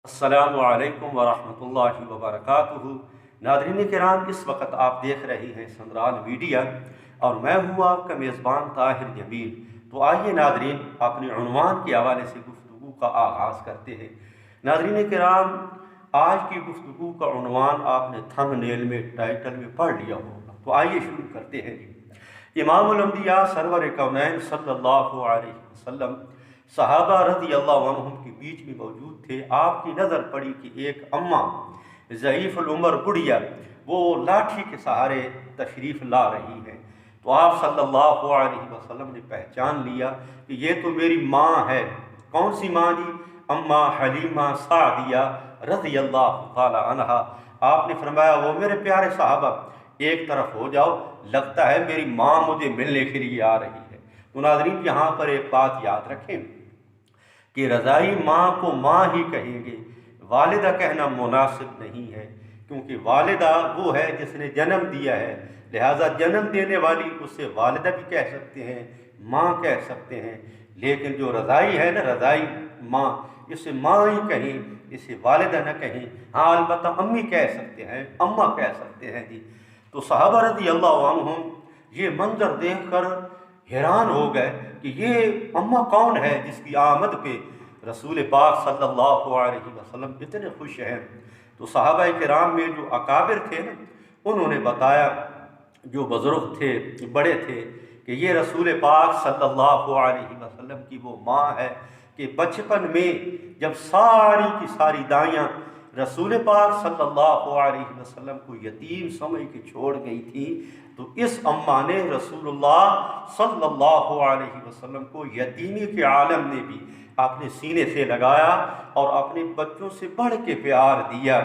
السلام علیکم ورحمۃ اللہ وبرکاتہ۔ ناظرین کرام، اس وقت آپ دیکھ رہے ہیں سندرال میڈیا اور میں ہوں آپ کا میزبان طاہر جمیل۔ تو آئیے ناظرین، اپنے عنوان کے حوالے سے گفتگو کا آغاز کرتے ہیں۔ ناظرین کرام، آج کی گفتگو کا عنوان آپ نے تھم نیل میں ٹائٹل میں پڑھ لیا ہوگا، تو آئیے شروع کرتے ہیں۔ امام الانبیاء سرور کونین صلی اللہ علیہ وسلم صحابہ رضی اللہ عنہم کے بیچ میں موجود تھے۔ آپ کی نظر پڑی کہ ایک اماں ضعیف العمر بڑھیا وہ لاٹھی کے سہارے تشریف لا رہی ہے، تو آپ صلی اللہ علیہ وسلم نے پہچان لیا کہ یہ تو میری ماں ہے۔ کون سی ماں جی؟ اماں حلیمہ سعدیہ رضی اللہ تعالی عنہا۔ آپ نے فرمایا، وہ میرے پیارے صحابہ ایک طرف ہو جاؤ، لگتا ہے میری ماں مجھے ملنے کے لیے آ رہی ہے۔ تو ناظرین، یہاں پر ایک بات یاد رکھیں کہ رضائی ماں کو ماں ہی کہیں گے، والدہ کہنا مناسب نہیں ہے، کیونکہ والدہ وہ ہے جس نے جنم دیا ہے، لہٰذا جنم دینے والی اسے والدہ بھی کہہ سکتے ہیں، ماں کہہ سکتے ہیں، لیکن جو رضائی ہے نا، رضائی ماں، اسے ماں ہی کہیں، اسے والدہ نہ کہیں۔ ہاں البتہ امی کہہ سکتے ہیں، اماں کہہ سکتے ہیں جی۔ تو صحابہ رضی اللہ عنہم یہ منظر دیکھ کر حیران ہو گئے کہ یہ اماں کون ہے جس کی آمد پہ رسول پاک صلی اللہ علیہ وسلم اتنے خوش ہیں۔ تو صحابہ کرام میں جو اکابر تھے نا، انہوں نے بتایا، جو بزرگ تھے، بڑے تھے، کہ یہ رسول پاک صلی اللہ علیہ وسلم کی وہ ماں ہے کہ بچپن میں جب ساری کی ساری دائیاں رسول پاک صلی اللہ علیہ وسلم کو یتیم سمجھ کے چھوڑ گئی تھی، تو اس اماں نے رسول اللہ صلی اللہ علیہ وسلم کو یتیمی کے عالم میں بھی اپنے سینے سے لگایا اور اپنے بچوں سے بڑھ کے پیار دیا۔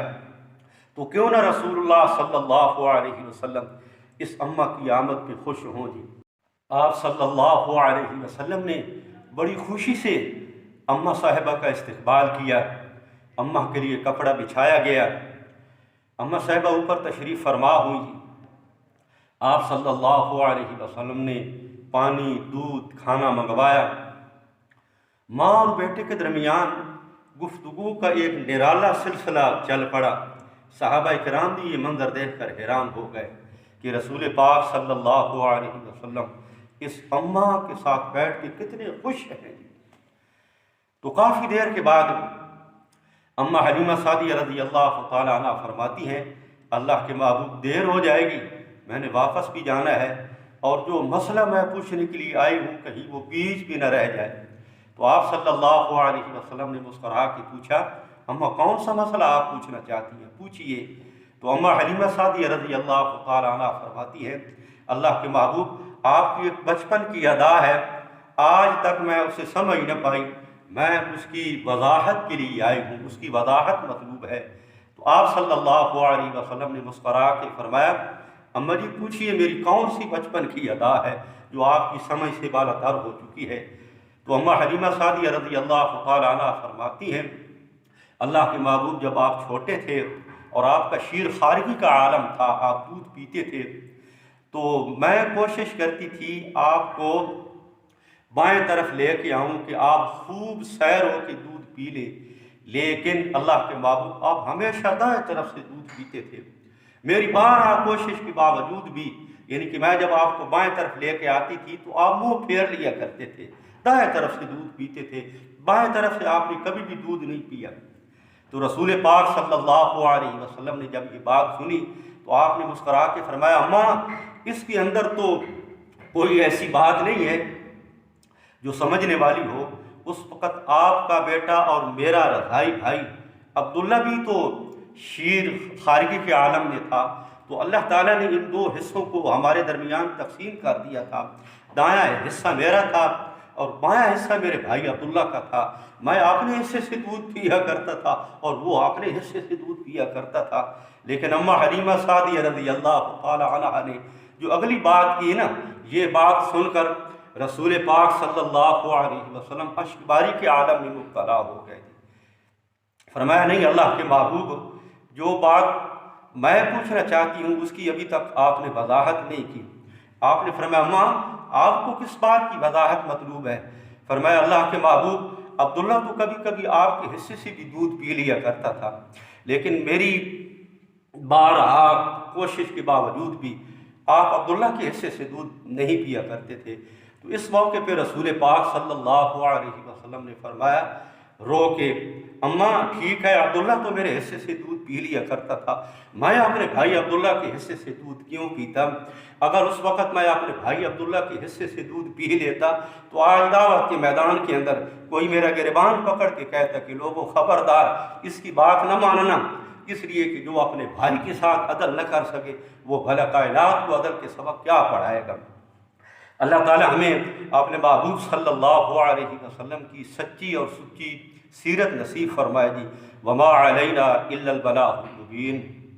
تو کیوں نہ رسول اللہ صلی اللہ علیہ وسلم اس اماں کی آمد پہ خوش ہوں جی۔ آپ صلی اللہ علیہ وسلم نے بڑی خوشی سے اماں صاحبہ کا استقبال کیا۔ اماں کے لیے کپڑا بچھایا گیا، اماں صاحبہ اوپر تشریف فرما ہوئی جی۔ آپ صلی اللہ علیہ وسلم نے پانی، دودھ، کھانا منگوایا۔ ماں اور بیٹے کے درمیان گفتگو کا ایک نرالا سلسلہ چل پڑا۔ صحابہ کرام بھی یہ منظر دیکھ کر حیران ہو گئے کہ رسول پاک صلی اللہ علیہ وسلم اس اماں کے ساتھ بیٹھ کے کتنے خوش ہیں۔ تو کافی دیر کے بعد اماں حلیمہ سعدیہ رضی اللہ تعالیٰ عنہ فرماتی ہیں، اللہ کے محبوب دیر ہو جائے گی، میں نے واپس بھی جانا ہے، اور جو مسئلہ میں پوچھنے کے لیے آئی ہوں کہیں وہ بیچ بھی نہ رہ جائے۔ تو آپ صلی اللہ علیہ وسلم نے مسکرا کے پوچھا، اماں کون سا مسئلہ آپ پوچھنا چاہتی ہیں، پوچھئے۔ تو اماں حلیمہ سعدیہ رضی اللہ تعالیٰ عنہ فرماتی ہیں، اللہ کے محبوب آپ کی ایک بچپن کی ادا ہے، آج تک میں اسے سمجھ نہ پائی، میں اس کی وضاحت کے لیے آئی ہوں، اس کی وضاحت مطلوب ہے۔ تو آپ صلی اللہ علیہ وسلم نے مسکرا کے فرمایا، اماں جی پوچھئے میری کون سی بچپن کی ادا ہے جو آپ کی سمجھ سے بالاتر ہو چکی ہے۔ تو اماں حلیمہ سعدیہ رضی اللہ تعالیٰ عنہ فرماتی ہیں، اللہ کے محبوب جب آپ چھوٹے تھے اور آپ کا شیرخوارگی کا عالم تھا، آپ دودھ پیتے تھے، تو میں کوشش کرتی تھی آپ کو بائیں طرف لے کے آؤں کہ آپ خوب سیر ہو کے دودھ پی لیں، لیکن اللہ کے محبوب آپ ہمیشہ دائیں طرف سے دودھ پیتے تھے۔ میری بارہا کوشش کے باوجود بھی، یعنی کہ میں جب آپ کو بائیں طرف لے کے آتی تھی تو آپ منہ پھیر لیا کرتے تھے، دائیں طرف سے دودھ پیتے تھے، بائیں طرف سے آپ نے کبھی بھی دودھ نہیں پیا۔ تو رسول پاک صلی اللہ علیہ وسلم نے جب یہ بات سنی تو آپ نے مسکرا کے فرمایا، اماں اس کے اندر تو کوئی ایسی بات نہیں ہے جو سمجھنے والی ہو۔ اس وقت آپ کا بیٹا اور میرا رضائی بھائی عبداللہ بھی تو شیرخوارگی کے عالم میں تھا، تو اللہ تعالیٰ نے ان دو حصوں کو ہمارے درمیان تقسیم کر دیا تھا، دایاں حصہ میرا تھا اور بایاں حصہ میرے بھائی عبداللہ کا تھا۔ میں اپنے حصے سے دودھ پیا کرتا تھا اور وہ اپنے حصے سے دودھ پیا کرتا تھا، لیکن اماں حلیمہ سعدیہ رضی اللہ تعالی عنہ نے جو اگلی بات کی نا، یہ بات سن کر رسول پاک صلی اللہ علیہ وسلم اشک باری کے عالم میں مبتلا ہو گئے۔ فرمایا، نہیں اللہ کے محبوب، جو بات میں پوچھنا چاہتی ہوں اس کی ابھی تک آپ نے وضاحت نہیں کی۔ آپ نے فرمایا، اماں آپ کو کس بات کی وضاحت مطلوب ہے؟ فرمایا، اللہ کے محبوب عبداللہ تو کبھی کبھی آپ کے حصے سے بھی دودھ پی لیا کرتا تھا، لیکن میری بارہا کوشش کے باوجود بھی آپ عبداللہ کے حصے سے دودھ نہیں پیا کرتے تھے۔ تو اس موقع پہ رسول پاک صلی اللہ علیہ وسلم نے فرمایا رو کے، اماں ٹھیک ہے عبداللہ تو میرے حصے سے دودھ پی لیا کرتا تھا، میں اپنے بھائی عبداللہ کے حصے سے دودھ کیوں پیتا؟ اگر اس وقت میں اپنے بھائی عبداللہ کے حصے سے دودھ پی لیتا تو آج دعوت کے میدان کے اندر کوئی میرا گریبان پکڑ کے کہتا کہ لوگوں خبردار اس کی بات نہ ماننا، اس لیے کہ جو اپنے بھائی کے ساتھ عدل نہ کر سکے وہ بھلا کائنات کو عدل کے سبق کیا پڑھائے گا۔ اللہ تعالی ہمیں اپنے محبوب صلی اللہ علیہ وسلم کی سچی اور سچی سیرت نصیب فرمائے گی۔ وما علینا الا البلاغ المبین۔